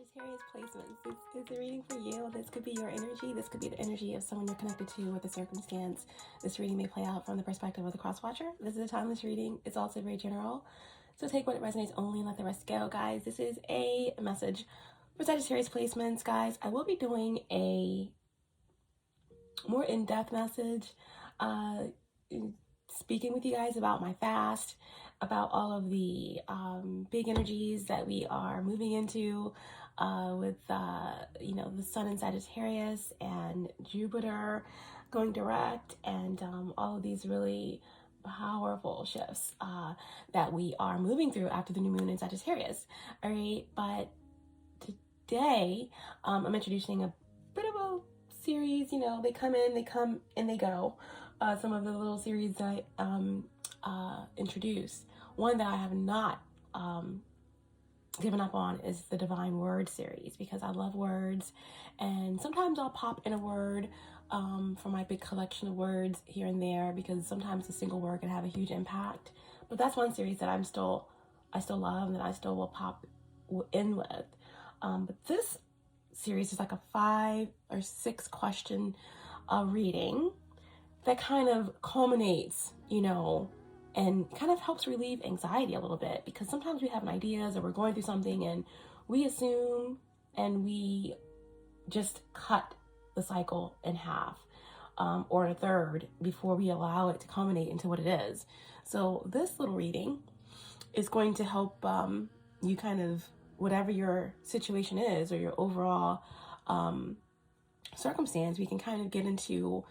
Sagittarius placements. This is a reading for you. This could be your energy. This could be the energy of someone you're connected to with a circumstance. This reading may play out from the perspective of the cross watcher. This is a timeless reading. It's also very general. So take what resonates only and let the rest go, guys. This is a message for Sagittarius placements, guys. I will be doing a more in-depth message, speaking with you guys about my fast, about all of the big energies that we are moving into with, the Sun in Sagittarius and Jupiter going direct, and all of these really powerful shifts that we are moving through after the new moon in Sagittarius. All right, but today I'm introducing a bit of a series. They come in, they come and they go. Some of the little series that I introduced. One that I have not given up on is the Divine Word series, because I love words, and sometimes I'll pop in a word for my big collection of words here and there, because sometimes a single word can have a huge impact. But that's one series that I still love and that I still will pop in with. But this series is like a 5 or 6 question reading that kind of culminates, and kind of helps relieve anxiety a little bit, because sometimes we have ideas or we're going through something and we assume and we just cut the cycle in half or a third before we allow it to culminate into what it is. So this little reading is going to help you kind of, whatever your situation is or your overall circumstance, we can kind of get into,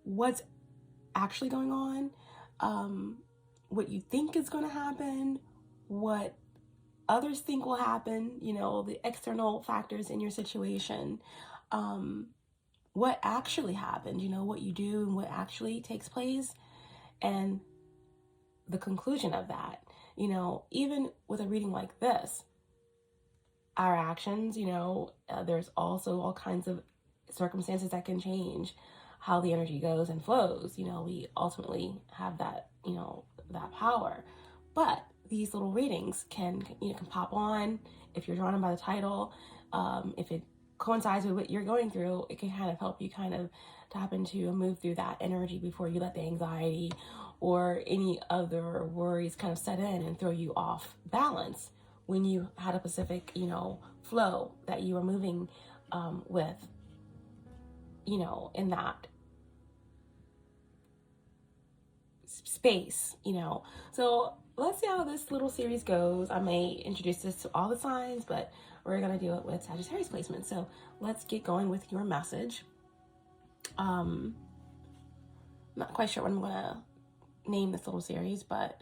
what's actually going on, what you think is going to happen, what others think will happen, the external factors in your situation, what actually happened, what you do and what actually takes place, and the conclusion of that. Even with a reading like this, our actions, there's also all kinds of circumstances that can change how the energy goes and flows. We ultimately have that, that power. But these little readings can pop on if you're drawn in by the title. If it coincides with what you're going through, it can kind of help you kind of tap into and move through that energy before you let the anxiety or any other worries kind of set in and throw you off balance when you had a specific, flow that you were moving with, in that space, So let's see how this little series goes. I may introduce this to all the signs, but we're going to do it with Sagittarius placement. So let's get going with your message. Not quite sure what I'm going to name this little series, but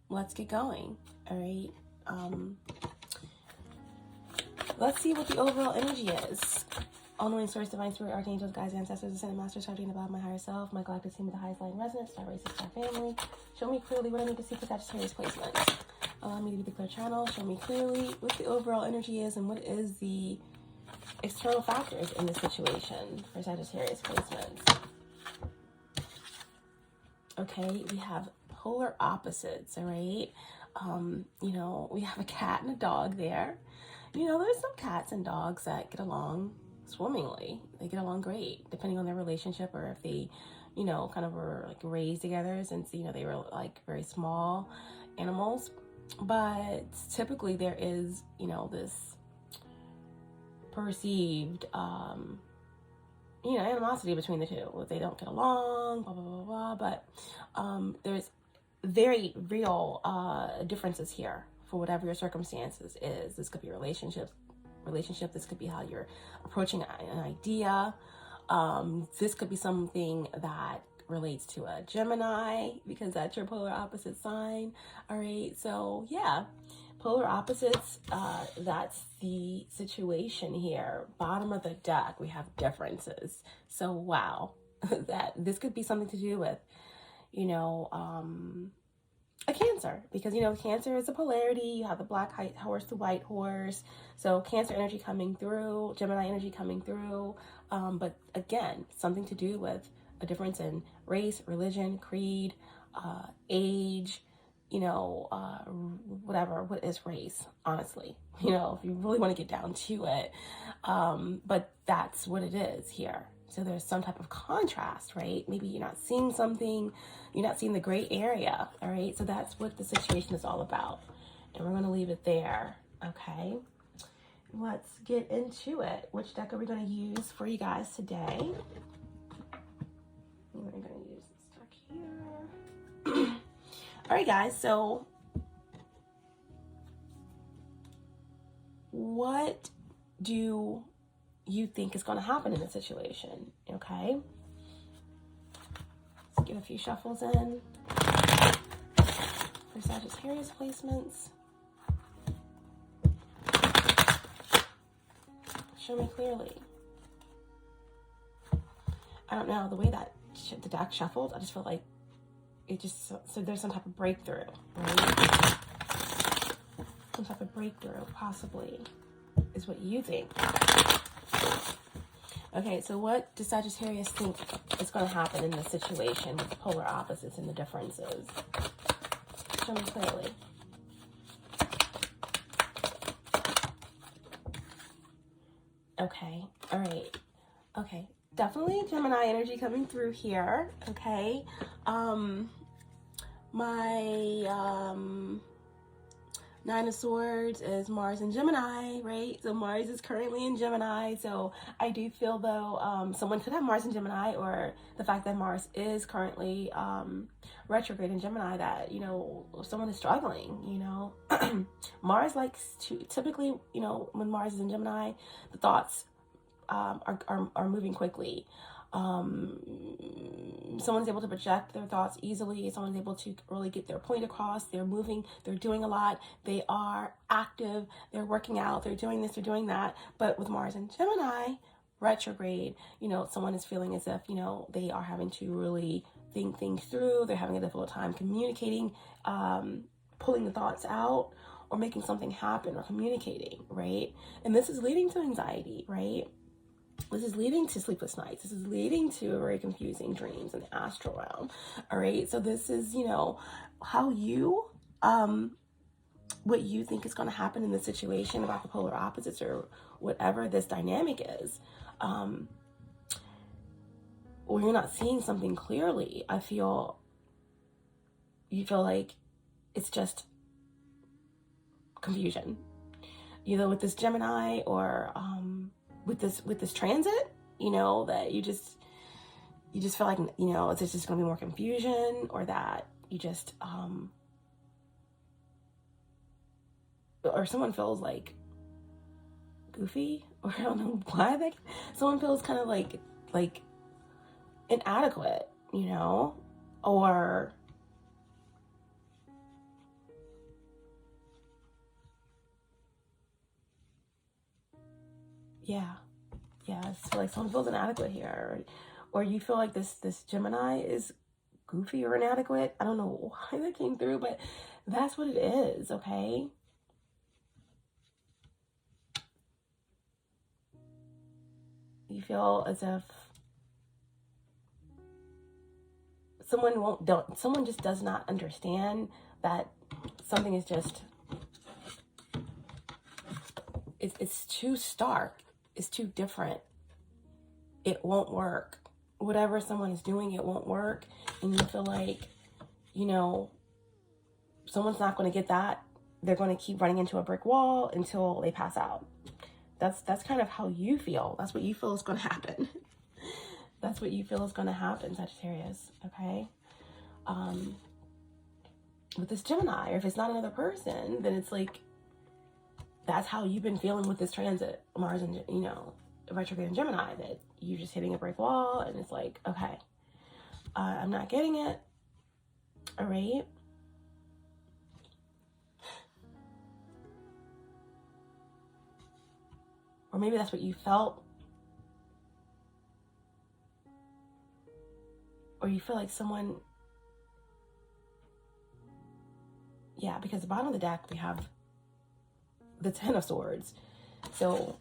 let's get going. All right. Let's see what the overall energy is. All-knowing source, divine spirit, archangels, guides, ancestors, ascended masters, guardian above, my higher self, my galactic team with the highest light and resonance, star races, star family. Show me clearly what I need to see for Sagittarius placements. Allow me to be the clear channel. Show me clearly what the overall energy is and what is the external factors in this situation for Sagittarius placements. Okay, we have polar opposites, all right? We have a cat and a dog there. There's some cats and dogs that get along swimmingly. They get along great, depending on their relationship, or if they, kind of were like raised together since, they were like very small animals. But typically there is, this perceived, animosity between the two. They don't get along, blah, blah, blah, blah. But there's very real differences here for whatever your circumstances is. This could be a relationship. This could be how you're approaching an idea. This could be something that relates to a Gemini, because that's your polar opposite sign. All right, so yeah, polar opposites, that's the situation here. Bottom of the deck, we have differences. So wow, that this could be something to do with, a Cancer, because Cancer is a polarity. You have the black horse, the white horse, so Cancer energy coming through, Gemini energy coming through, but again, something to do with a difference in race, religion, creed, age, you know, whatever, what is race, honestly, you know, if you really want to get down to it. But that's what it is here. So there's some type of contrast, right? Maybe you're not seeing something, you're not seeing the gray area, all right? So that's what the situation is all about. And we're going to leave it there, okay? Let's get into it. Which deck are we going to use for you guys today? We're going to use this deck here. All right, guys, so what do you think is going to happen in this situation? Okay, let's get a few shuffles in for Sagittarius placements. Show me clearly. I don't know, the way that the deck shuffled, I just feel like it just, so there's some type of breakthrough, right? Some type of breakthrough, possibly, is what you think. Okay, so what does Sagittarius think is going to happen in this situation with the polar opposites and the differences? Show me clearly. Okay, all right. Okay, definitely Gemini energy coming through here, okay? My Nine of Swords is Mars in Gemini, right? So Mars is currently in Gemini. So I do feel though someone could have Mars in Gemini, or the fact that Mars is currently retrograde in Gemini, that, you know, someone is struggling, you know. Mars likes to, typically, you know, when Mars is in Gemini, the thoughts are moving quickly. Someone's able to project their thoughts easily. Someone's able to really get their point across. They're moving, they're doing a lot, they are active, they're working out, they're doing this, they're doing that. But with Mars and Gemini retrograde, you know, someone is feeling as if, you know, they are having to really think things through. They're having a difficult time communicating, pulling the thoughts out, or making something happen, or communicating, right? And this is leading to anxiety, right? This is leading to sleepless nights. This is leading to very confusing dreams in the astral realm. All right. So this is, you know, how you, what you think is going to happen in this situation about the polar opposites, or whatever this dynamic is. When you're not seeing something clearly, you feel like it's just confusion. Either with this Gemini, or, with this transit, you know, that you just feel like, you know, there's just going to be more confusion, or that you just, or someone feels like goofy, or I don't know why someone feels kind of like inadequate, you know, or yeah, I just feel like someone feels inadequate here, or you feel like this Gemini is goofy or inadequate. I don't know why that came through, but that's what it is, okay? You feel as if someone just does not understand that something is just, it's too stark. It's too different. It won't work. Whatever someone is doing, it won't work. And you feel like, you know, someone's not going to get that. They're going to keep running into a brick wall until they pass out. That's kind of how you feel. That's what you feel is going to happen. That's what you feel is going to happen, Sagittarius, okay? With this Gemini, or if it's not another person, then it's like, that's how you've been feeling with this transit, Mars and, you know, retrograde in Gemini, that you're just hitting a brick wall, and it's like, okay, I'm not getting it, all right? Or maybe that's what you felt, or you feel like someone, yeah, because the bottom of the deck, we have the 10 of Swords. So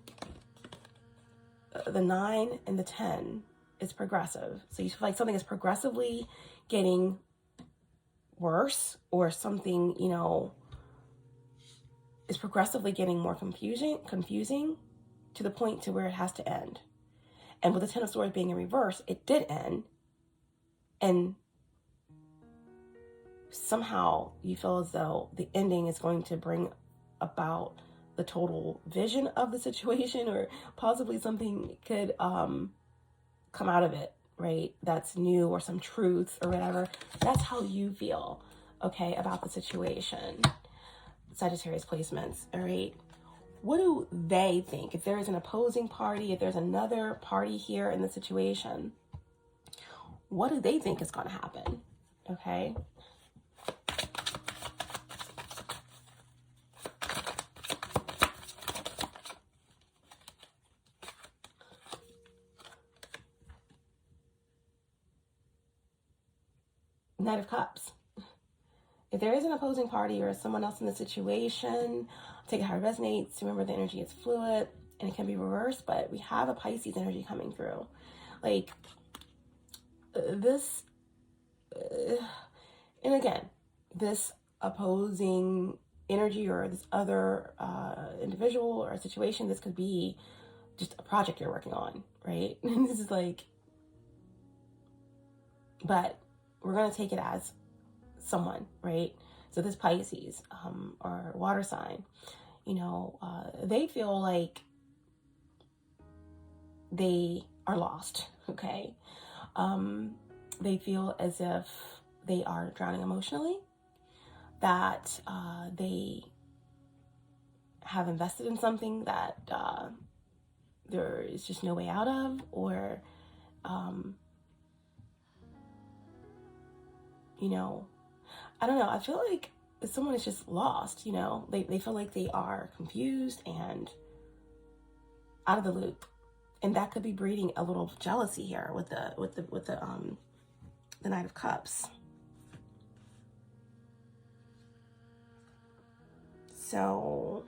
the 9 and the 10 is progressive. So you feel like something is progressively getting worse, or something, you know, is progressively getting more confusing to the point to where it has to end. And with the Ten of Swords being in reverse, it did end. And somehow you feel as though the ending is going to bring about the total vision of the situation, or possibly something could come out of it, right? That's new, or some truth or whatever. That's how you feel, okay, about the situation. Sagittarius placements, all right? What do they think? If there is an opposing party, if there's another party here in the situation, what do they think is going to happen, okay? Knight of Cups. If there is an opposing party or someone else in the situation, take it how it resonates. Remember, the energy is fluid and it can be reversed, but we have a Pisces energy coming through. Like this, and again, this opposing energy or this other individual or a situation, this could be just a project you're working on, right? And this is like, but we're going to take it as someone, right? So this Pisces or water sign, you know, they feel like they are lost, okay? They feel as if they are drowning emotionally, that they have invested in something that there is just no way out of, or you know, I don't know. I feel like someone is just lost, you know. They feel like they are confused and out of the loop. And that could be breeding a little jealousy here with the Knight of Cups. So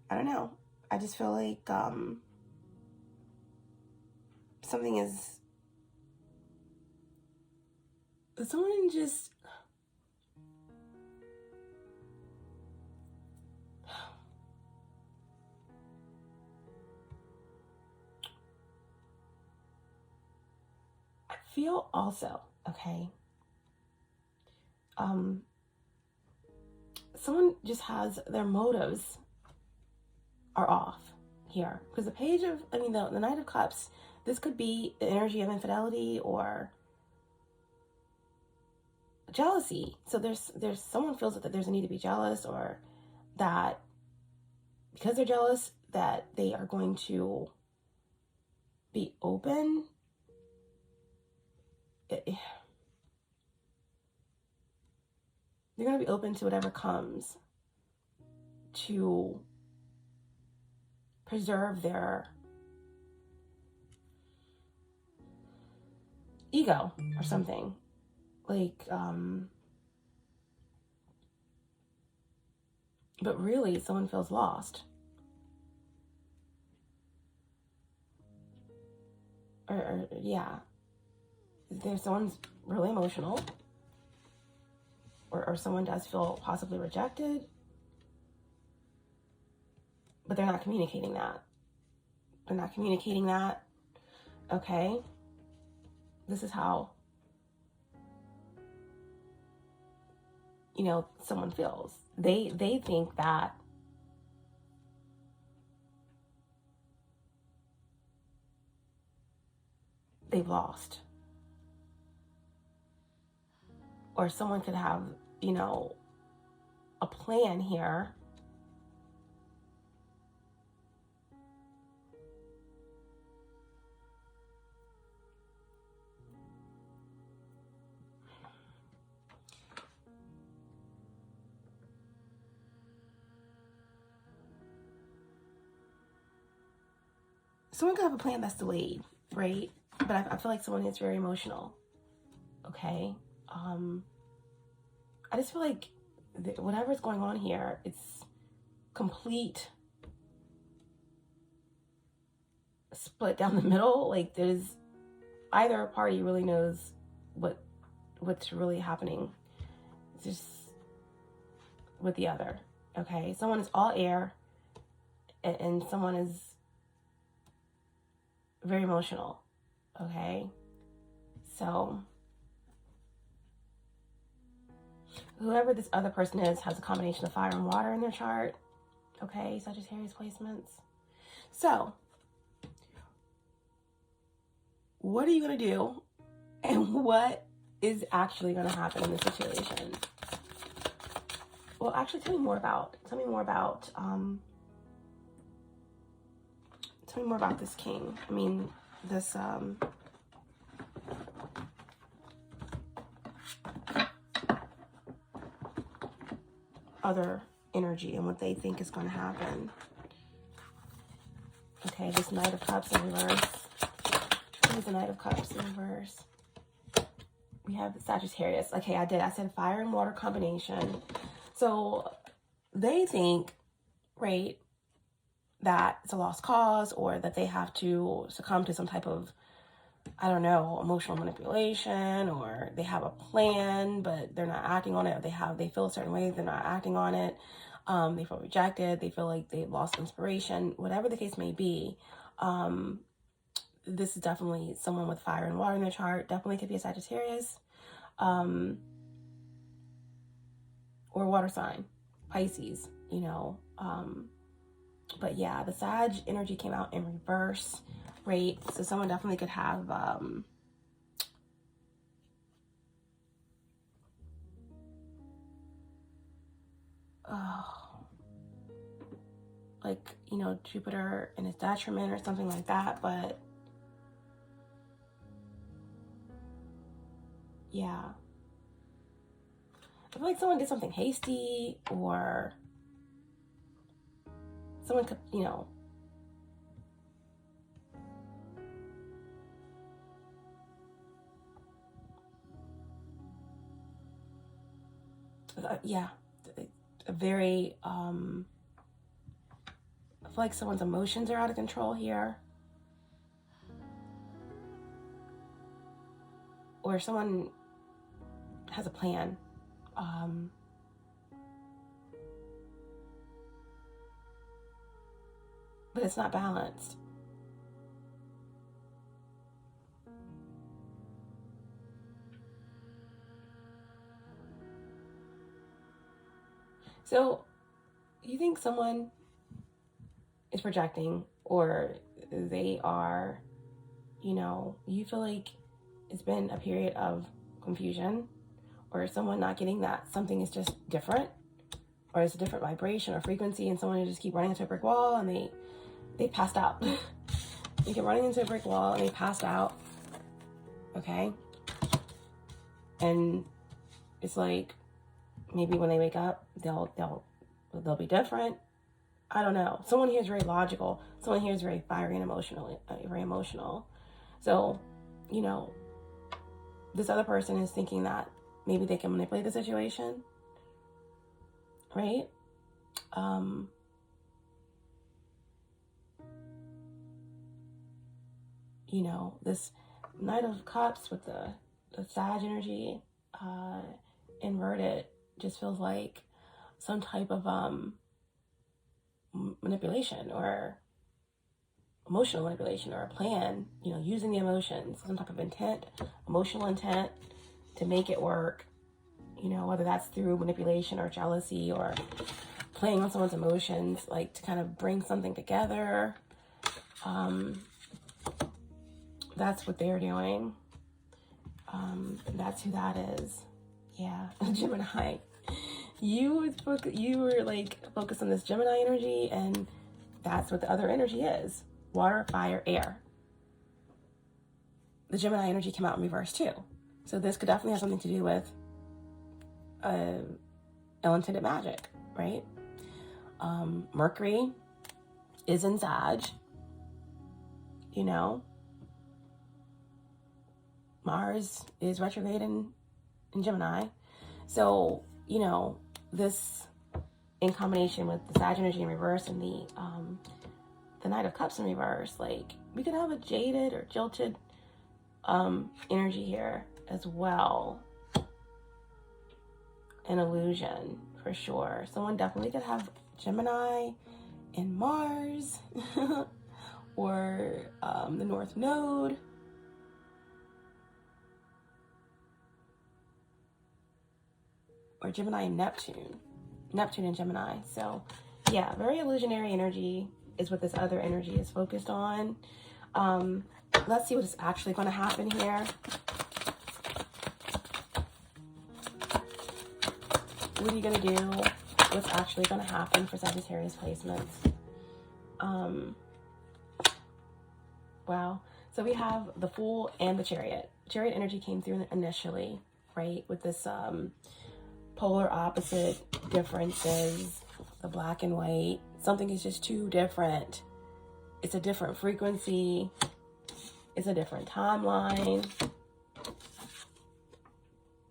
I don't know. I just feel like something is, someone just, I feel also, okay, someone just has their motives are off here, because the page of, I mean, the Knight of Cups, this could be the energy of infidelity or jealousy. So there's someone feels that there's a need to be jealous, or that because they're jealous that they are going to be open. They're going to be open to whatever comes to preserve their ego or something. Like, but really someone feels lost. Or yeah, there's someone's really emotional, or someone does feel possibly rejected, but they're not communicating that. They're not communicating that. Okay. This is how, you know, someone feels. They think that they've lost. Or someone could have, you know, a plan here someone could have a plan that's delayed, right? But I feel like someone is very emotional. Okay. I just feel like whatever's going on here, it's complete split down the middle. Like there's either party really knows what's really happening just with the other. Okay, someone is all air, and someone is very emotional. Okay, so whoever this other person is has a combination of fire and water in their chart. Okay, Sagittarius placements. So what are you going to do, and what is actually going to happen in this situation? Well, actually, tell me more about this king. I mean, this other energy and what they think is going to happen. Okay, this Knight of Cups in reverse. Here's the Knight of Cups in reverse. We have Sagittarius. Okay, I said fire and water combination. So they think, right, that it's a lost cause, or that they have to succumb to some type of, I don't know, emotional manipulation, or they have a plan, but they're not acting on it. Or they feel a certain way, they're not acting on it. They feel rejected. They feel like they've lost inspiration. Whatever the case may be, this is definitely someone with fire and water in their chart. Definitely could be a Sagittarius, or water sign, Pisces, you know. But yeah, the Sag energy came out in reverse, right? So someone definitely could have like, you know, Jupiter in its detriment or something like that. But yeah, I feel like someone did something hasty, or someone could, you know, yeah, a very I feel like someone's emotions are out of control here, or someone has a plan, but it's not balanced. So you think someone is projecting, or they are, you know, you feel like it's been a period of confusion, or someone not getting that something is just different, or it's a different vibration or frequency, and someone just keep running into a brick wall, and they passed out. They keep running into a brick wall and they passed out. Okay, and it's like maybe when they wake up, they'll be different. I don't know. Someone here is very logical. Someone here is very fiery and emotional, very emotional. So, you know, this other person is thinking that maybe they can manipulate the situation, right? You know, this Knight of Cups with the Sag energy inverted just feels like some type of manipulation, or emotional manipulation, or a plan, you know, using the emotions, some type of intent, emotional intent to make it work, you know, whether that's through manipulation or jealousy, or playing on someone's emotions, like to kind of bring something together. That's what they're doing. That's who that is. Yeah, Gemini. You were like focused on this Gemini energy, and that's what the other energy is: water, fire, air. The Gemini energy came out in reverse too, so this could definitely have something to do with ill-intended magic, right? Mercury is in Sag, you know. Mars is retrograde in Gemini. So, you know, this in combination with the Sag energy in reverse and the the Knight of Cups in reverse. Like, we could have a jaded or jilted energy here as well. An illusion, for sure. Someone definitely could have Gemini and Mars or the North Node. Or Gemini and Neptune. Neptune and Gemini. So, yeah, very illusionary energy is what this other energy is focused on. Let's see what is actually going to happen here. What are you going to do? What's actually going to happen for Sagittarius placements? Wow. So we have the Fool and the Chariot. Chariot energy came through initially, right? With this polar opposite differences, the black and white. Something is just too different. It's a different frequency. It's a different timeline.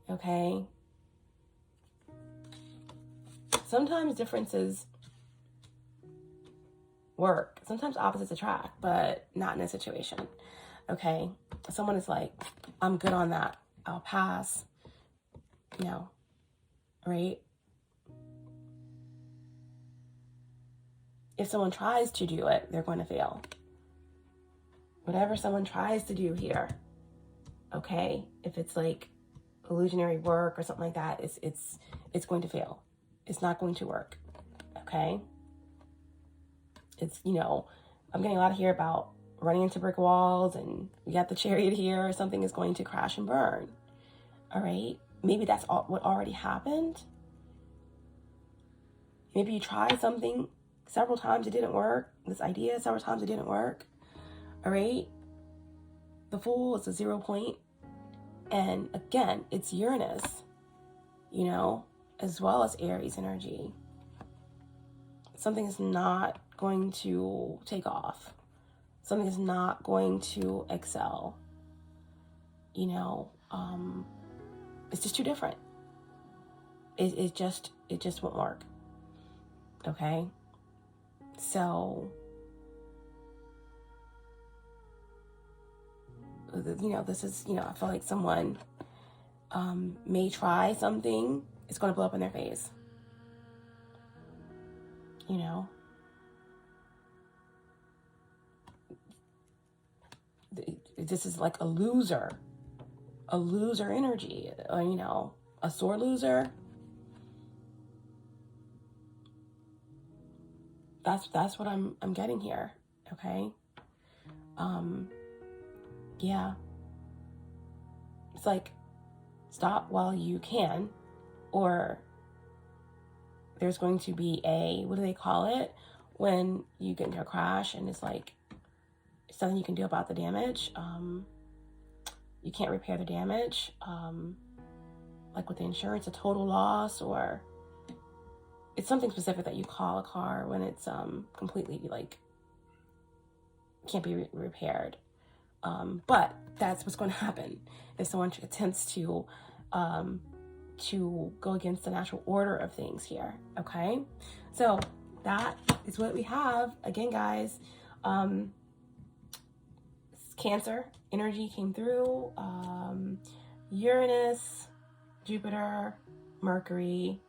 Okay. Sometimes differences work. Sometimes opposites attract, but not in this situation. Okay. Someone is like, I'm good on that. I'll pass. No. Right? If someone tries to do it, they're going to fail. Whatever someone tries to do here, okay, if it's like illusionary work or something like that, it's going to fail. It's not going to work. Okay? It's, you know, I'm getting a lot here about running into brick walls, and we got the Chariot here, something is going to crash and burn. All right? Maybe that's what already happened. Maybe you tried something several times, it didn't work. This idea, several times it didn't work. All right? The Fool is a 0 point. And again, it's Uranus, you know, as well as Aries energy. Something is not going to take off. Something is not going to excel. You know, it's just too different. It just won't work. Okay? So, you know, this is, you know, I feel like someone may try something. It's going to blow up in their face. You know? This is like a loser energy, or, you know, a sore loser. That's what I'm getting here. Okay. Yeah. It's like, stop while you can, or there's going to be a, what do they call it? When you get into a crash and it's like, something you can do about the damage. You can't repair the damage. Like with the insurance, a total loss, or it's something specific that you call a car when it's completely like can't be repaired. But that's what's going to happen if someone attempts to go against the natural order of things here. Okay, so that is what we have. Again, guys, Cancer energy came through. Uranus, Jupiter, Mercury.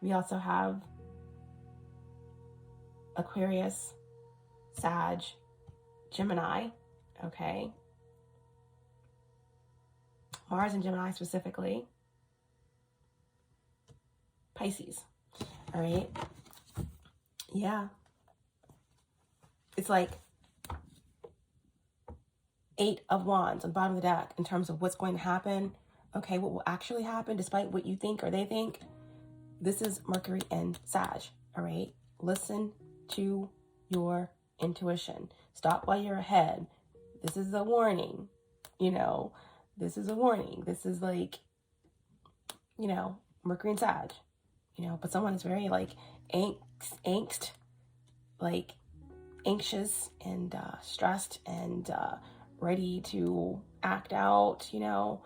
We also have Aquarius, Sag, Gemini. Okay. Mars and Gemini specifically. Pisces. All right. Yeah. It's like 8 of Wands on the bottom of the deck in terms of what's going to happen. Okay, what will actually happen despite what you think or they think. This is Mercury and Sag. All right. Listen to your intuition. Stop while you're ahead. This is a warning. You know, this is a warning. This is like, you know, Mercury and Sag. You know, but someone is very like angst, like anxious and stressed and ready to act out, you know.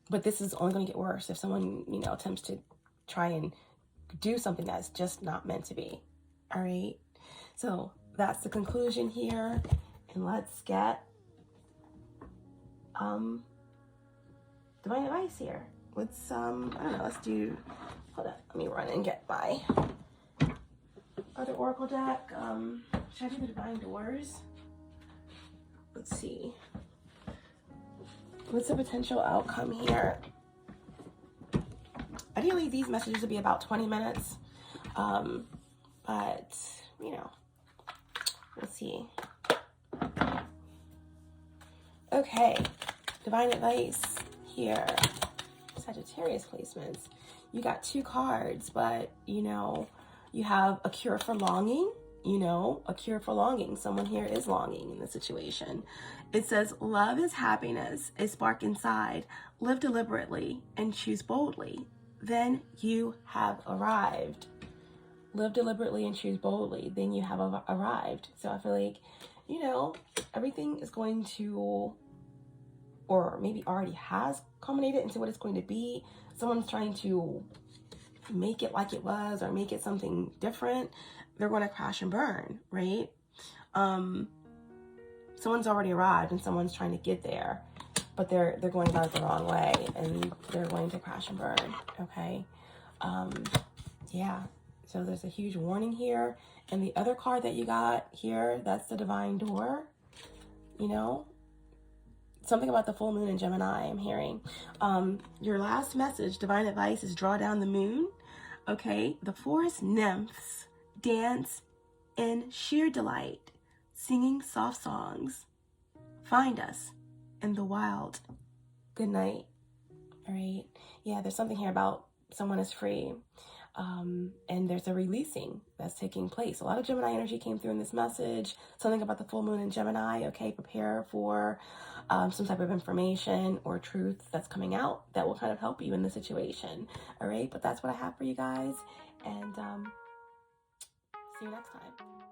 But this is only going to get worse if someone, you know, attempts to try and do something that's just not meant to be. All right. So that's the conclusion here. And let's get divine advice here. Let's I don't know, let's do, hold up, let me run and get my other oracle deck. Should I do the divine doors? Let's see. What's the potential outcome here? Ideally, these messages would be about 20 minutes. But, you know, we'll see. Okay, divine advice here. Sagittarius placements. You got 2 cards, but, you know, you have a cure for longing. You know, a cure for longing. Someone here is longing in this situation. It says, love is happiness, a spark inside. Live deliberately and choose boldly. Then you have arrived. Live deliberately and choose boldly. Then you have arrived. So I feel like, you know, everything is going to, or maybe already has culminated into what it's going to be. Someone's trying to make it like it was or make it something different. They're going to crash and burn, right? Someone's already arrived and someone's trying to get there, but they're going about it the wrong way and they're going to crash and burn, okay? Yeah, so there's a huge warning here. And the other card that you got here, that's the divine door, you know? Something about the full moon in Gemini, I'm hearing. Your last message, divine advice, is draw down the moon, okay? The forest nymphs dance in sheer delight, singing soft songs. Find us in the wild. Good night. All right. Yeah, there's something here about someone is free. And there's a releasing that's taking place. A lot of Gemini energy came through in this message. Something about the full moon in Gemini. Okay, prepare for some type of information or truth that's coming out that will kind of help you in the situation. All right, but that's what I have for you guys. And see you next time.